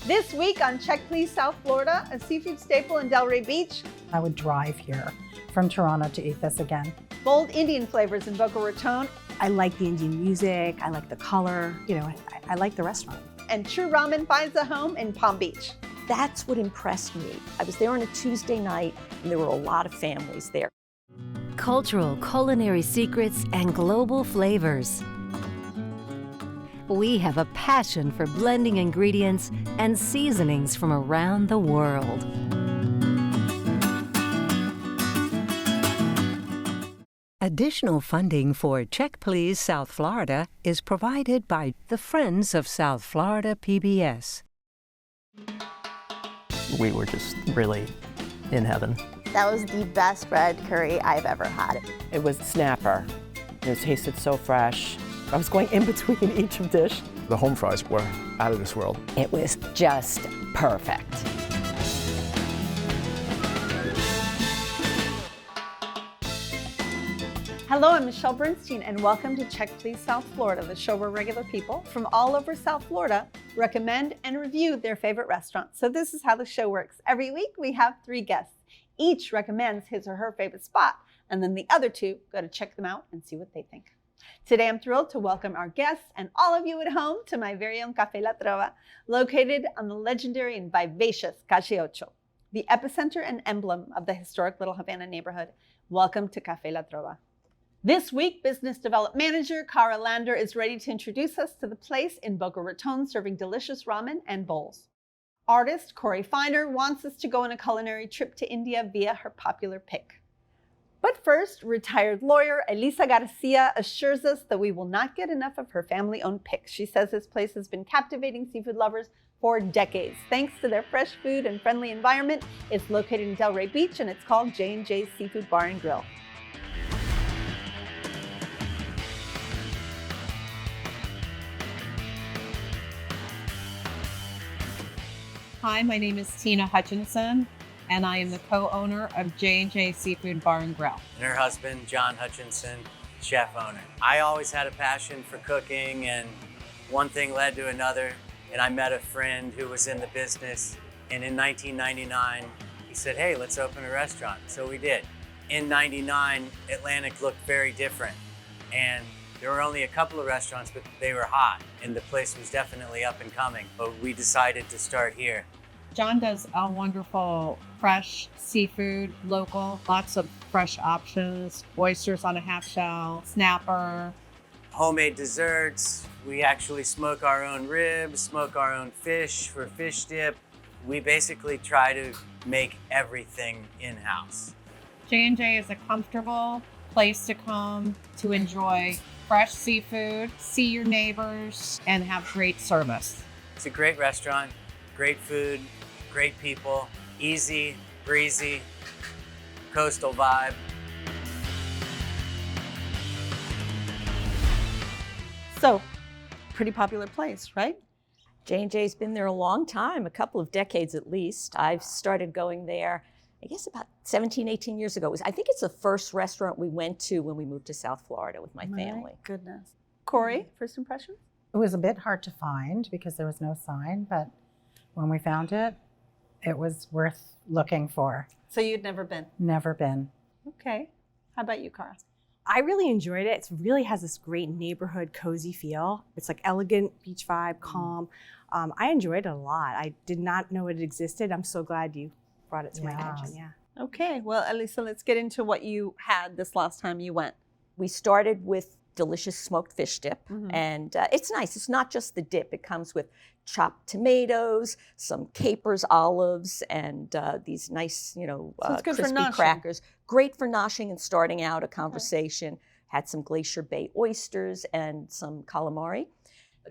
This week on Check Please South Florida, a seafood staple in Delray Beach. I would drive here from Toronto to eat this again. Bold Indian flavors in Boca Raton. I like the Indian music, I like the color, I like the restaurant. And true ramen finds a home in Palm Beach. That's what impressed me. I was there on a Tuesday night, and there were a lot of families there. Cultural culinary secrets and global flavors. We have a passion for blending ingredients and seasonings from around the world. Additional funding for Check Please South Florida is provided by the Friends of South Florida PBS. We were just really in heaven. That was the best red curry I've ever had. It was snapper. It tasted so fresh. I was going in between each dish. The home fries were out of this world. It was just perfect. Hello, I'm Michelle Bernstein, and welcome to Check Please South Florida, the show where regular people from all over South Florida recommend and review their favorite restaurants. So this is how the show works. Every week we have 3 guests. Each recommends his or her favorite spot, and then the other 2 go to check them out and see what they think. Today I'm thrilled to welcome our guests and all of you at home to my very own Café La Trova, located on the legendary and vivacious Calle Ocho, the epicenter and emblem of the historic Little Havana neighborhood. Welcome to Café La Trova. This week, Business Development Manager Cara Lander is ready to introduce us to the place in Boca Raton serving delicious ramen and bowls. Artist Corey Feiner wants us to go on a culinary trip to India via her popular pick. But first, retired lawyer Elisa Garcia assures us that we will not get enough of her family-owned pick. She says this place has been captivating seafood lovers for decades. Thanks to their fresh food and friendly environment, it's located in Delray Beach and it's called J&J's Seafood Bar and Grill. Hi, my name is Tina Hutchinson, and I am the co-owner of J&J Seafood Bar and Grill. And her husband, John Hutchinson, chef owner. I always had a passion for cooking, and one thing led to another, and I met a friend who was in the business, and in 1999, he said, hey, let's open a restaurant. So we did. In 99, Atlantic looked very different, and there were only a couple of restaurants, but they were hot, and the place was definitely up and coming, but we decided to start here. John does a wonderful fresh seafood, local, lots of fresh options, oysters on a half shell, snapper. Homemade desserts. We actually smoke our own ribs, smoke our own fish for fish dip. We basically try to make everything in-house. J&J is a comfortable place to come to enjoy fresh seafood, see your neighbors, and have great service. It's a great restaurant, great food, great people, easy, breezy, coastal vibe. So, pretty popular place, right? J&J's been there a long time, a couple of decades at least. I've started going there, I guess about 17, 18 years ago. I think it's the first restaurant we went to when we moved to South Florida with my family. My goodness. Corey, first impressions? It was a bit hard to find because there was no sign, but when we found it, it was worth looking for. So you'd never been? Never been. Okay. How about you, Cara? I really enjoyed it. It really has this great neighborhood, cozy feel. It's like elegant, beach vibe, calm. I enjoyed it a lot. I did not know it existed. I'm so glad you brought it to my attention, yeah. Okay, well, Elisa, let's get into what you had this last time you went. We started with delicious smoked fish dip, and it's nice. It's not just the dip. It comes with chopped tomatoes, some capers, olives, and these nice, so crispy crackers. Great for noshing and starting out a conversation. Okay. Had some Glacier Bay oysters and some calamari.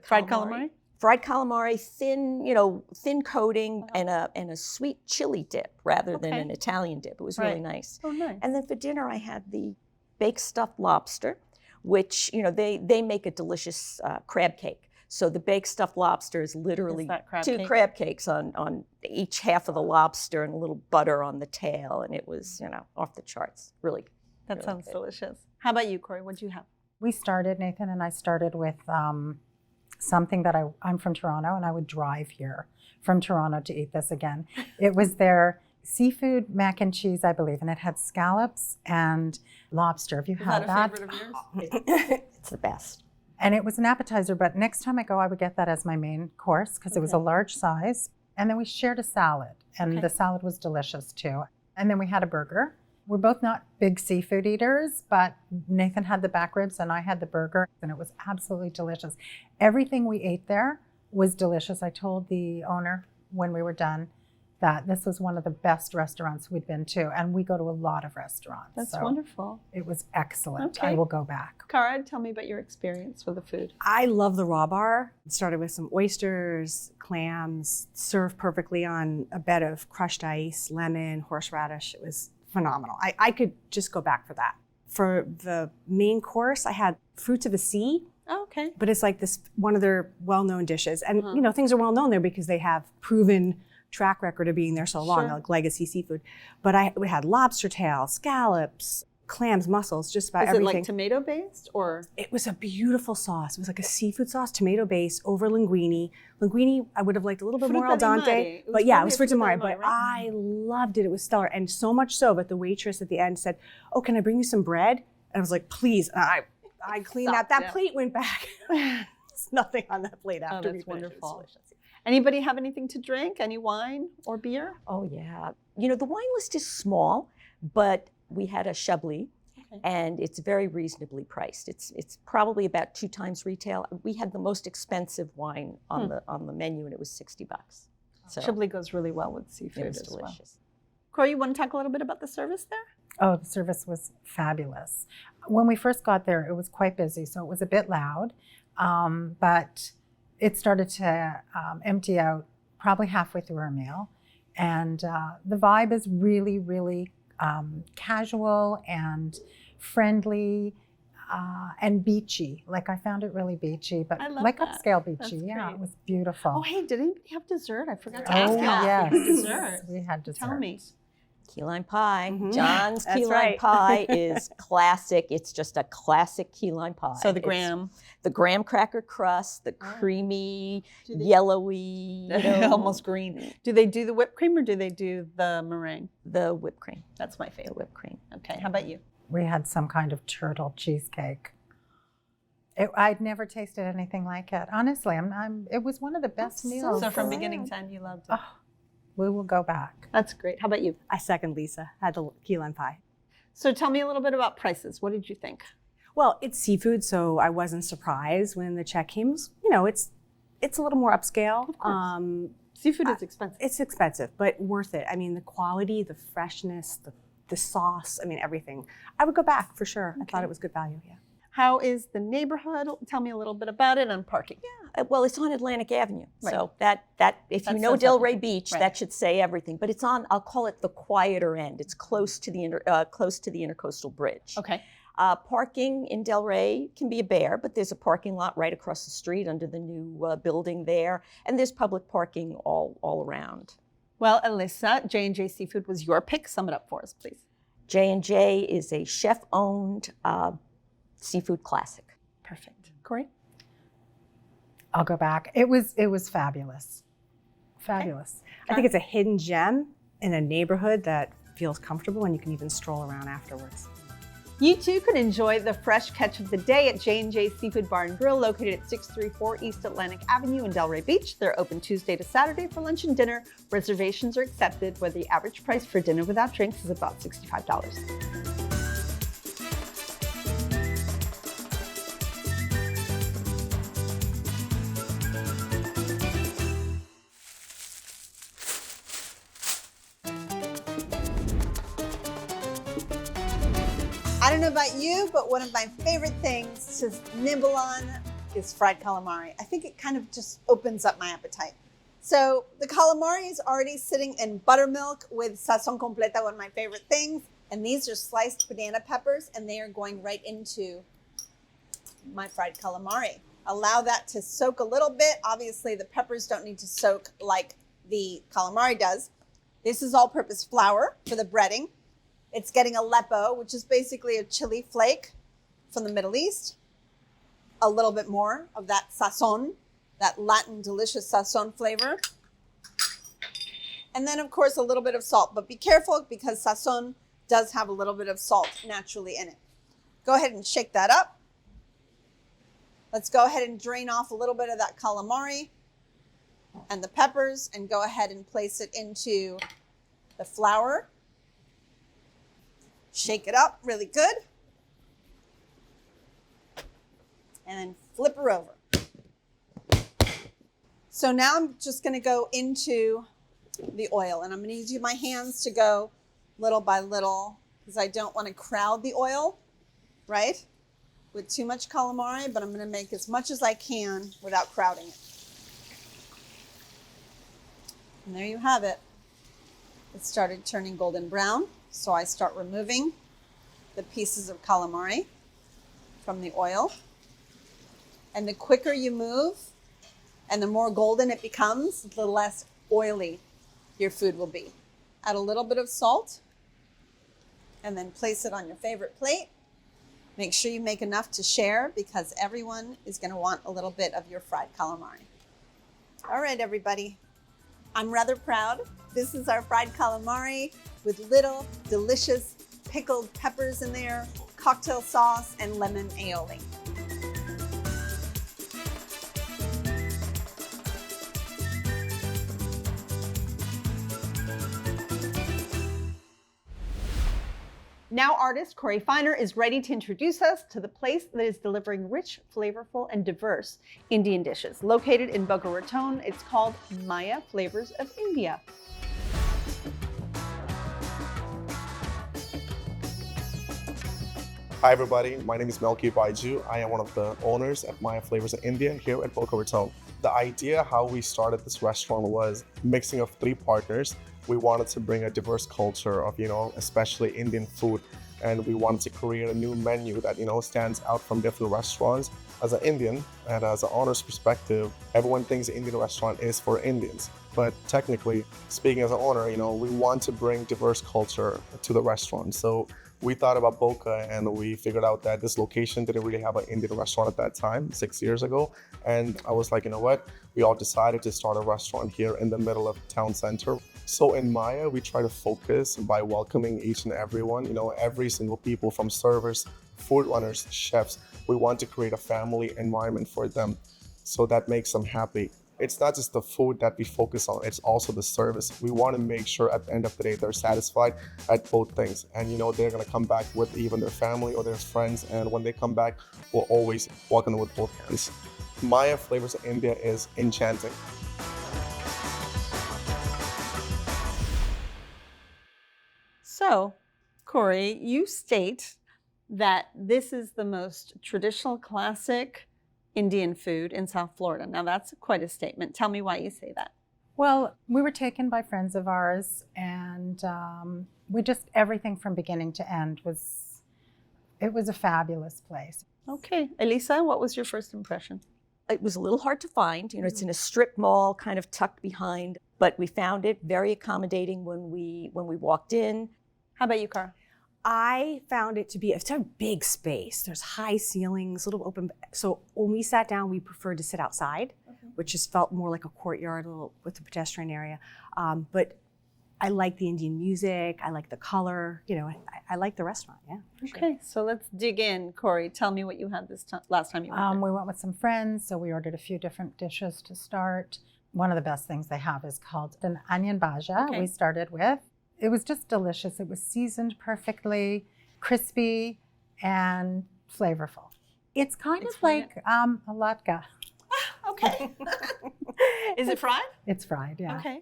Fried calamari? Fried calamari, thin coating, and a sweet chili dip rather than an Italian dip. It was really nice. Oh, nice. And then for dinner, I had the baked stuffed lobster, which, they make a delicious crab cake. So the baked stuffed lobster is literally two crab cakes on each half of the lobster and a little butter on the tail. And it was, off the charts. Really. That really sounds delicious. How about you, Corey? What'd you have? Nathan and I started with something that I'm from Toronto, and I would drive here from Toronto to eat this again. It was their seafood mac and cheese, I believe, and it had scallops and lobster. Have you had that? Is that a favorite of yours? It's the best. And it was an appetizer, but next time I go, I would get that as my main course because it was a large size. And then we shared a salad, and the salad was delicious too. And then we had a burger. We're both not big seafood eaters, but Nathan had the back ribs and I had the burger, and it was absolutely delicious. Everything we ate there was delicious. I told the owner when we were done that this was one of the best restaurants we'd been to, and we go to a lot of restaurants. That's wonderful. It was excellent. Okay. I will go back. Cara, tell me about your experience with the food. I love the raw bar. It started with some oysters, clams, served perfectly on a bed of crushed ice, lemon, horseradish. It was phenomenal. I could just go back for that. For the main course, I had fruits of the sea. Oh, okay. But it's like this one of their well-known dishes. And you know, things are well-known there because they have proven track record of being there so long, like legacy seafood. But we had lobster tail, scallops, clams, mussels, just about everything. Is it like tomato based or? It was a beautiful sauce. It was like a seafood sauce, tomato based, over linguine. Linguine, I would have liked a little bit more al dente. But yeah, it was frutta mare. But I loved it. It was stellar. And so much so that the waitress at the end said, "Oh, can I bring you some bread?" And I was like, "Please." And I cleaned that. That plate went back. There's nothing on that plate after we that's finished. wonderful. Anybody have anything to drink? Any wine or beer? Oh, yeah. You know, the wine list is small, but we had a Chablis, and it's very reasonably priced. It's probably about 2 times retail. We had the most expensive wine on the menu, and it was $60. So Chablis goes really well with seafood it was as delicious. well. Corey, you want to talk a little bit about the service there? Oh, the service was fabulous. When we first got there, it was quite busy, so it was a bit loud, but it started to empty out probably halfway through our meal. And the vibe is really, really casual and friendly and beachy. Like I found it really beachy, but like upscale beachy. Yeah, it was beautiful. Oh, hey, did anybody have dessert? I forgot to ask you. Yes. Dessert. We had dessert. Tell me. Key lime pie. John's That's key lime right. pie is classic. It's just a classic key lime pie. So the graham. The graham cracker crust, the creamy, yellowy, almost green. Do they do the whipped cream or do they do the meringue? The whipped cream. That's my favorite. The whipped cream. Okay, how about you? We had some kind of turtle cheesecake. I'd never tasted anything like it. Honestly, it was one of the best meals. So from beginning to end, you loved it. Oh, we will go back. That's great. How about you? I second Lisa. Had the key lime pie. So tell me a little bit about prices. What did you think? Well, it's seafood, so I wasn't surprised when the check came. You know, it's a little more upscale. Of course. Seafood is expensive. It's expensive, but worth it. I mean, the quality, the freshness, the sauce, I mean, everything. I would go back for sure. I thought it was good value, yeah. How is the neighborhood? Tell me a little bit about it and parking. Yeah, well, it's on Atlantic Avenue. Right. So that if you know Delray Beach, that should say everything. But it's on, I'll call it the quieter end. It's close to the Intercoastal Bridge. Okay. Parking in Delray can be a bear, but there's a parking lot right across the street under the new building there. And there's public parking all around. Well, Alyssa, J&J Seafood was your pick. Sum it up for us, please. J&J is a chef-owned seafood classic. Perfect. Corey? I'll go back. It was fabulous. Fabulous. I think it's a hidden gem in a neighborhood that feels comfortable and you can even stroll around afterwards. You too can enjoy the fresh catch of the day at J&J Seafood Bar and Grill located at 634 East Atlantic Avenue in Delray Beach. They're open Tuesday to Saturday for lunch and dinner. Reservations are accepted where the average price for dinner without drinks is about $65. I don't know about you, but one of my favorite things to nibble on is fried calamari. I think it kind of just opens up my appetite. So the calamari is already sitting in buttermilk with sazon completa, one of my favorite things. And these are sliced banana peppers, and they are going right into my fried calamari. Allow that to soak a little bit. Obviously, the peppers don't need to soak like the calamari does. This is all-purpose flour for the breading. It's getting Aleppo, which is basically a chili flake from the Middle East. A little bit more of that sazon. that Latin delicious sazon flavor. And then, of course, a little bit of salt. But be careful because sazon does have a little bit of salt naturally in it. Go ahead and shake that up. Let's go ahead and drain off a little bit of that calamari and the peppers and go ahead and place it into the flour. Shake it up really good. And then flip her over. So now I'm just going to go into the oil, and I'm going to use my hands to go little by little because I don't want to crowd the oil, right, with too much calamari, but I'm going to make as much as I can without crowding it. And there you have it. It started turning golden brown, so I start removing the pieces of calamari from the oil. And the quicker you move and the more golden it becomes, the less oily your food will be. Add a little bit of salt and then place it on your favorite plate. Make sure you make enough to share because everyone is going to want a little bit of your fried calamari. All right, everybody. I'm rather proud. This is our fried calamari with little delicious pickled peppers in there, cocktail sauce, and lemon aioli. Now artist Corey Finer is ready to introduce us to the place that is delivering rich, flavorful, and diverse Indian dishes. Located in Boca Raton, it's called Maya Flavors of India. Hi everybody, my name is Melki Baiju. I am one of the owners at Maya Flavors of India here at Boca Raton. The idea how we started this restaurant was mixing of 3 partners. We wanted to bring a diverse culture of, especially Indian food. And we wanted to create a new menu that, stands out from different restaurants. As an Indian and as an owner's perspective, everyone thinks an Indian restaurant is for Indians. But technically, speaking as an owner, we want to bring diverse culture to the restaurant. So we thought about Boca and we figured out that this location didn't really have an Indian restaurant at that time, 6 years ago. And I was like, you know what? We all decided to start a restaurant here in the middle of town center. So in Maya, we try to focus by welcoming each and everyone, every single people from servers, food runners, chefs. We want to create a family environment for them. So that makes them happy. It's not just the food that we focus on, it's also the service. We want to make sure at the end of the day, they're satisfied at both things. And they're gonna come back with even their family or their friends. And when they come back, we'll always welcome them with both hands. Maya Flavors of India is enchanting. So, Corey, you state that this is the most traditional, classic Indian food in South Florida. Now, that's quite a statement. Tell me why you say that. Well, we were taken by friends of ours, and everything from beginning to end was a fabulous place. Okay. Elisa, what was your first impression? It was a little hard to find. It's in a strip mall, kind of tucked behind, but we found it very accommodating when we walked in. How about you, Cara? I found it to be a big space. There's high ceilings, little open. So when we sat down, we preferred to sit outside, which just felt more like a courtyard, a little with a pedestrian area. But I like the Indian music. I like the color. I like the restaurant. Yeah. Okay, so let's dig in. Corey, tell me what you had last time you went there. We went with some friends, so we ordered a few different dishes to start. One of the best things they have is called an onion bhaja. Okay. We started with. It was just delicious. It was seasoned perfectly, crispy, and flavorful. It's kind of like a latke. Okay. Is it fried? It's fried, yeah. Okay.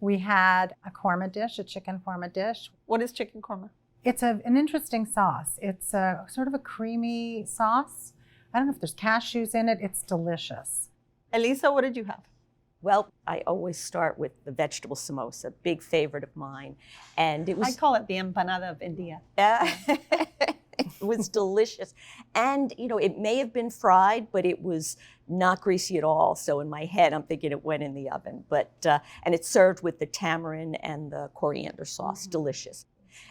We had a korma dish, a chicken korma dish. What is chicken korma? It's an interesting sauce. It's a sort of a creamy sauce. I don't know if there's cashews in it. It's delicious. Elisa, what did you have? Well, I always start with the vegetable samosa, big favorite of mine. And it was... I call it the empanada of India. It was delicious. And, it may have been fried, but it was not greasy at all. So in my head, I'm thinking it went in the oven. But and it's served with the tamarind and the coriander sauce, delicious.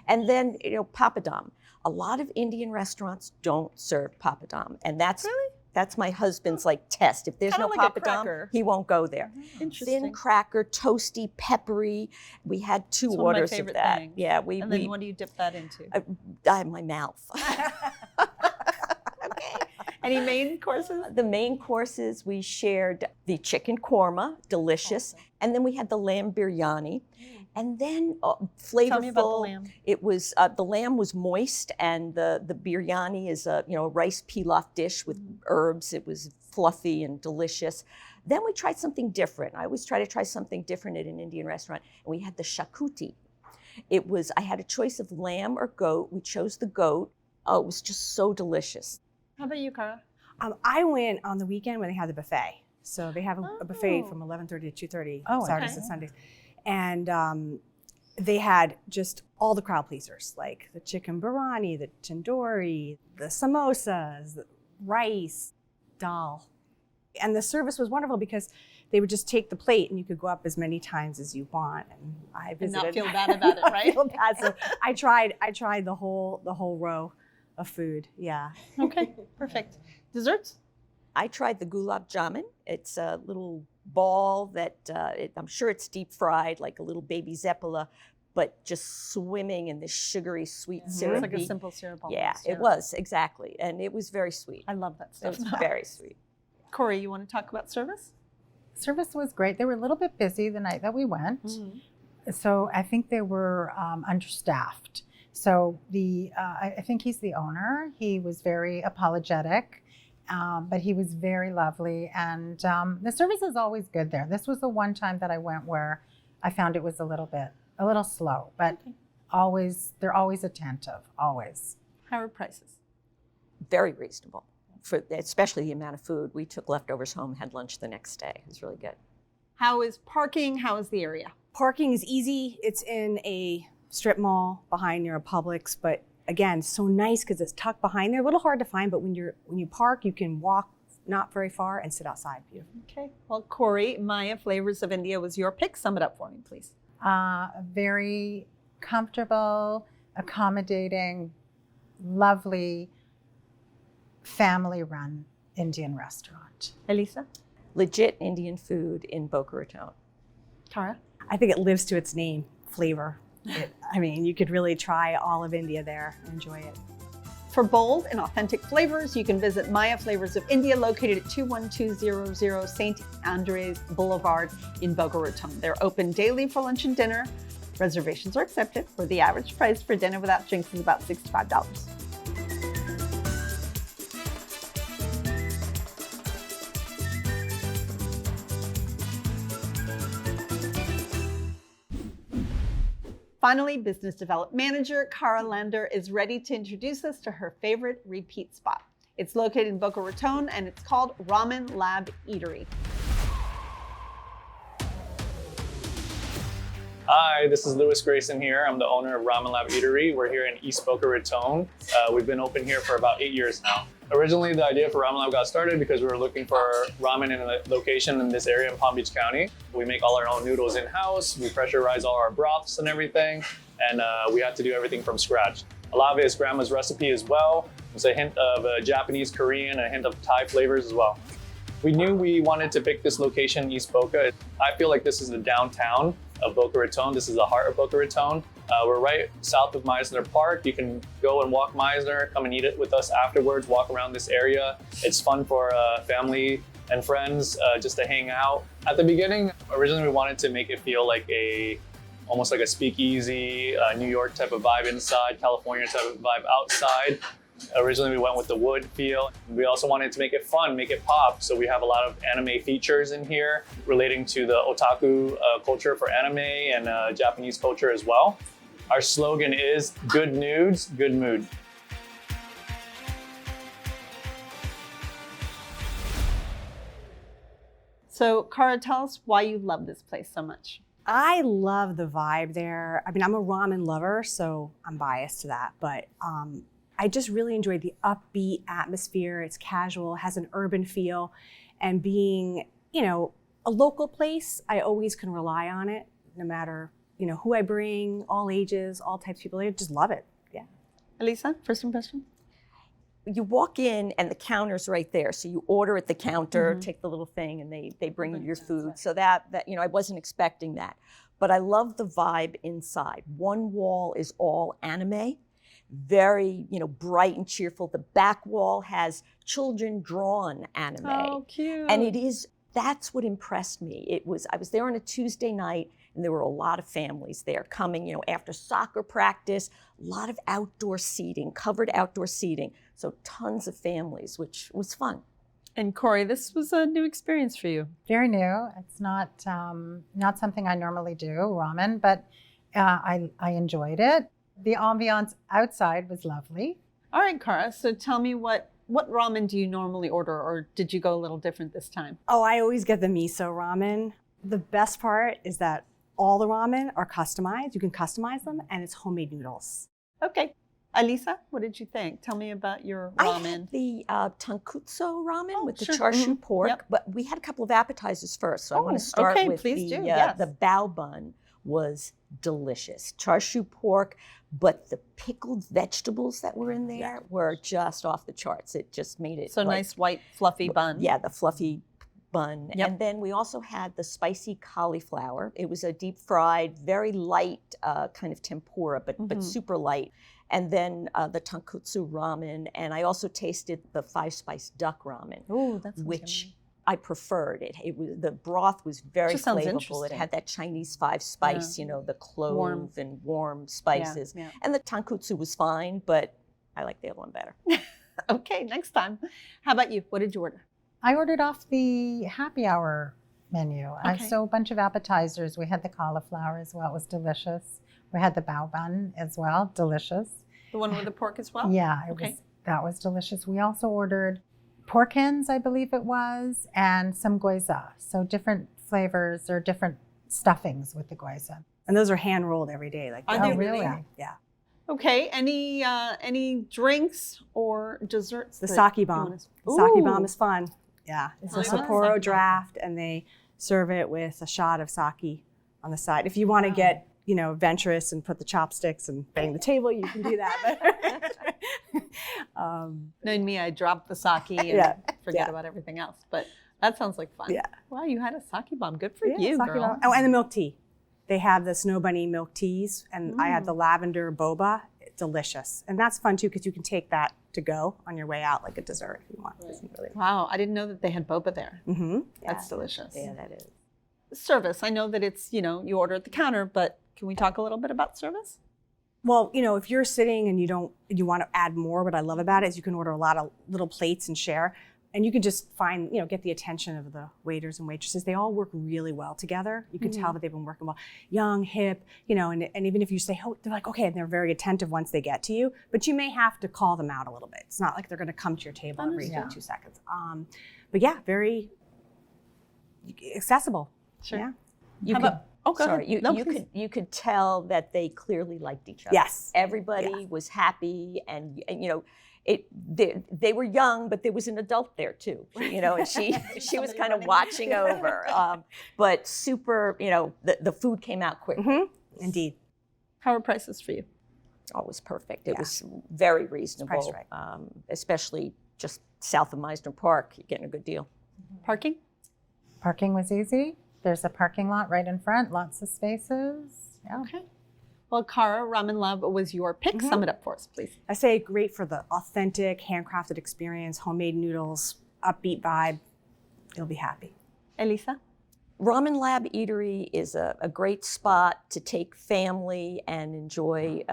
And then, papadum. A lot of Indian restaurants don't serve papadum. And that's... Really? That's my husband's like test. If there's Kinda no like a papadum, cracker. he won't go there. Interesting. Thin cracker, toasty, peppery. We had two It's one of my orders of favorite that. things. Yeah, And then what do you dip that into? I have my mouth. Any main courses? The main courses, we shared the chicken korma, delicious, and then we had the lamb biryani, and then flavorful. Tell me about the lamb. It was the lamb was moist, and the biryani is a rice pilaf dish with herbs. It was fluffy and delicious. Then we tried something different. I always try to try something different at an Indian restaurant, and we had the shakuti. I had a choice of lamb or goat. We chose the goat. Oh, it was just so delicious. How about you, Cara? I went on the weekend when they had the buffet. So they have a buffet from 11:30 to 2:30 Saturdays and Sundays. And they had just all the crowd pleasers, like the chicken biryani, the tandoori, the samosas, the rice, dal. And the service was wonderful because they would just take the plate and you could go up as many times as you want. And I visited. And not feel bad about it, right? Feel bad. So I tried the whole row of food. Yeah. Okay, perfect. Desserts? I tried the gulab jamun. It's a little ball that I'm sure it's deep fried, like a little baby zeppela, but just swimming in this sugary, sweet syrup. It's like a simple syrup. Yeah, it was, exactly. And it was very sweet. I love that stuff. It was very sweet. Corey, you want to talk about service? Service was great. They were a little bit busy the night that we went. So I think they were understaffed. So I think he's the owner. He was very apologetic, but he was very lovely. And the service is always good there. This was the one time that I went where I found it was a little slow, but they're always attentive, always. How are prices? Very reasonable, especially the amount of food. We took leftovers home, had lunch the next day. It was really good. How is parking? How is the area? Parking is easy. It's in a strip mall behind near a Publix, but again, so nice because it's tucked behind there. A little hard to find, but when you park, you can walk not very far and sit outside. Beautiful. Okay. Well, Corey, Maya Flavors of India was your pick. Sum it up for me, please. Very comfortable, accommodating, lovely, family-run Indian restaurant. Elisa? Legit Indian food in Boca Raton. Tara? I think it lives to its name, flavor. You could really try all of India there and enjoy it. For bold and authentic flavors, you can visit Maya Flavors of India, located at 21200 St. Andres Boulevard in Boca Raton. They're open daily for lunch and dinner. Reservations are accepted, where the average price for dinner without drinks is about $65. Finally, Business Development Manager Cara Lander is ready to introduce us to her favorite repeat spot. It's located in Boca Raton and it's called Ramen Lab Eatery. Hi, this is Louis Grayson here. I'm the owner of Ramen Lab Eatery. We're here in East Boca Raton. We've been open here for about 8 years now. Originally, the idea for Ramen Lab got started because we were looking for ramen in a location in this area in Palm Beach County. We make all our own noodles in-house. We pressurize all our broths and everything. And we have to do everything from scratch. A lot of it is grandma's recipe as well. There's a hint of Japanese, Korean, and a hint of Thai flavors as well. We knew we wanted to pick this location in East Boca. I feel like this is the downtown of Boca Raton. This is the heart of Boca Raton. We're right south of Meisner Park. You can go and walk Meisner, come and eat it with us afterwards, walk around this area. It's fun for family and friends just to hang out. At the beginning, originally we wanted to make it feel like almost like a speakeasy, New York type of vibe inside, California type of vibe outside. Originally we went with the wood feel. We also wanted to make it fun, make it pop. So we have a lot of anime features in here relating to the otaku culture for anime and Japanese culture as well. Our slogan is good nudes, good mood. So, Cara, tell us why you love this place so much. I love the vibe there. I'm a ramen lover, so I'm biased to that, but I just really enjoyed the upbeat atmosphere. It's casual, has an urban feel, and being, a local place, I always can rely on it, no matter, who I bring, all ages, all types of people. I just love it. Yeah. Elisa, first impression? you walk in and the counter's right there. So you order at the counter, take the little thing, and they bring you your food. So that I wasn't expecting that. But I love the vibe inside. One wall is all anime, very, bright and cheerful. The back wall has children drawn anime. Oh, cute. And that's what impressed me. I was there on a Tuesday night, and there were a lot of families there coming, after soccer practice, a lot of outdoor seating, covered outdoor seating. So tons of families, which was fun. And Corey, this was a new experience for you. Very new. It's not something I normally do, ramen, but I enjoyed it. The ambiance outside was lovely. All right, Cara, so tell me what ramen do you normally order, or did you go a little different this time? Oh, I always get the miso ramen. The best part is that all the ramen are customized. You can customize them, and it's homemade noodles. Okay. Alisa, what did you think? Tell me about your ramen. I had the tonkotsu ramen with the sure. char-siu pork, Yep. but we had a couple of appetizers first. So I want to start okay, with please do, the yes. bao bun was delicious. Char-siu pork, but the pickled vegetables that were in there were just off the charts. It just made it So nice white fluffy bun. Yeah, the fluffy bun. Yep. And then we also had the spicy cauliflower. It was a deep fried, very light kind of tempura, but super light. And then the tonkotsu ramen. And I also tasted the 5-spice duck ramen, which I preferred. The broth was very Just sounds flavorful. It interesting. had that Chinese 5-spice, the clove and warm spices. Yeah. And the tonkotsu was fine, but I like the other one better. Okay, next time. How about you? What did you order? I ordered off the happy hour menu. Okay. So a bunch of appetizers. We had the cauliflower as well. It was delicious. We had the bao bun as well. Delicious. The one with the pork as well? Yeah, Okay. that was delicious. We also ordered pork hens, I believe it was, and some gyoza. So different flavors or different stuffings with the gyoza. And those are hand rolled every day. Are they really? Yeah. Okay. Any drinks or desserts? The that sake you bomb. wanna- The sake Ooh. bomb is fun. Yeah. It's a Tell me about Sapporo sake draft, and they serve it with a shot of sake on the side. If you want to get, adventurous and put the chopsticks and bang the table, you can do that. Knowing me, I drop the sake and forget yeah. about everything else. But that sounds like fun. Yeah. Wow, you had a sake bomb. Good for Yeah, you, sake girl. bomb. Oh, and the milk tea. They have the Snow Bunny milk teas, and I had the lavender boba. It's delicious. And that's fun, too, because you can take that to go on your way out like a dessert if you want. Wow, I didn't know that they had boba there. Mm-hmm. That's delicious. Yeah, that is. Service. I know that it's, you order at the counter, but can we talk a little bit about service? Well, if you're sitting and you want to add more, what I love about it is you can order a lot of little plates and share. And you can just find, get the attention of the waiters and waitresses. They all work really well together. You can tell that they've been working well. Young, hip, and even if you say, oh, they're like, okay, and they're very attentive once they get to you. But you may have to call them out a little bit. It's not like they're going to come to your table every 2 seconds. But yeah, very accessible. Sure. Yeah. You How could, about- Oh, go sorry, ahead. No, you please. you could tell that they clearly liked each other. Yes. Everybody was happy, and they were young, but there was an adult there too. And she was kind of watching over. But super, the food came out quick. Mm-hmm. Indeed. How are prices for you? Oh, it was perfect. It was very reasonable, priced right. Especially just south of Meisner Park. You're getting a good deal. Parking? Parking was easy. There's a parking lot right in front, lots of spaces. Yeah. Okay. Well, Cara, Ramen Lab was your pick. Sum it up for us, please. I say great for the authentic, handcrafted experience, homemade noodles, upbeat vibe. You'll be happy. Elisa? Ramen Lab Eatery is a great spot to take family and enjoy,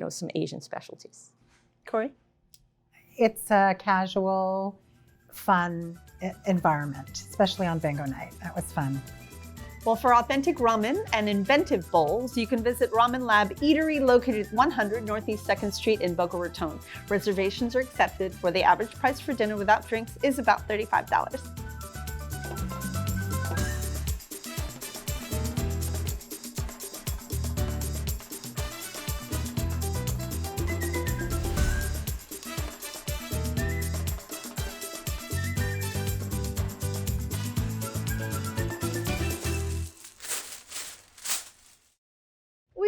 some Asian specialties. Corey? It's a casual, fun environment, especially on bingo night. That was fun. Well, for authentic ramen and inventive bowls, you can visit Ramen Lab Eatery located at 100 Northeast 2nd Street in Boca Raton. Reservations are accepted, where the average price for dinner without drinks is about $35.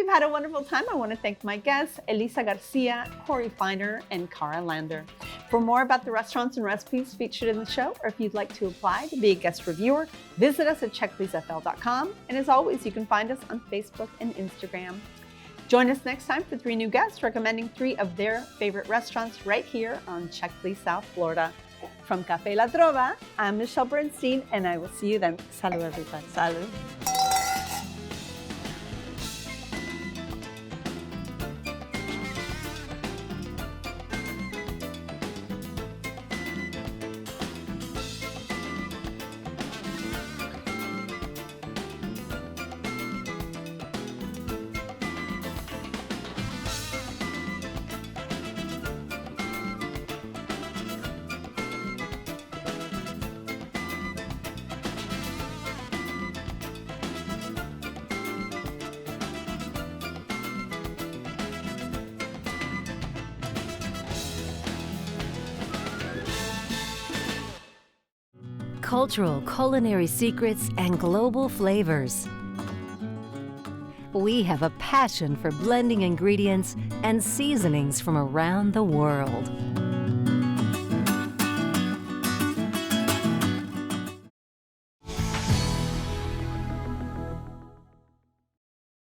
we've had a wonderful time. I want to thank my guests, Elisa Garcia, Corey Feiner, and Cara Lander. For more about the restaurants and recipes featured in the show, or if you'd like to apply to be a guest reviewer, visit us at checkpleasefl.com. And as always, you can find us on Facebook and Instagram. Join us next time for 3 new guests recommending 3 of their favorite restaurants right here on Check Please South Florida. From Café La Trova, I'm Michelle Bernstein, and I will see you then. Salud, everybody. Salud. Cultural culinary secrets and global flavors. We have a passion for blending ingredients and seasonings from around the world.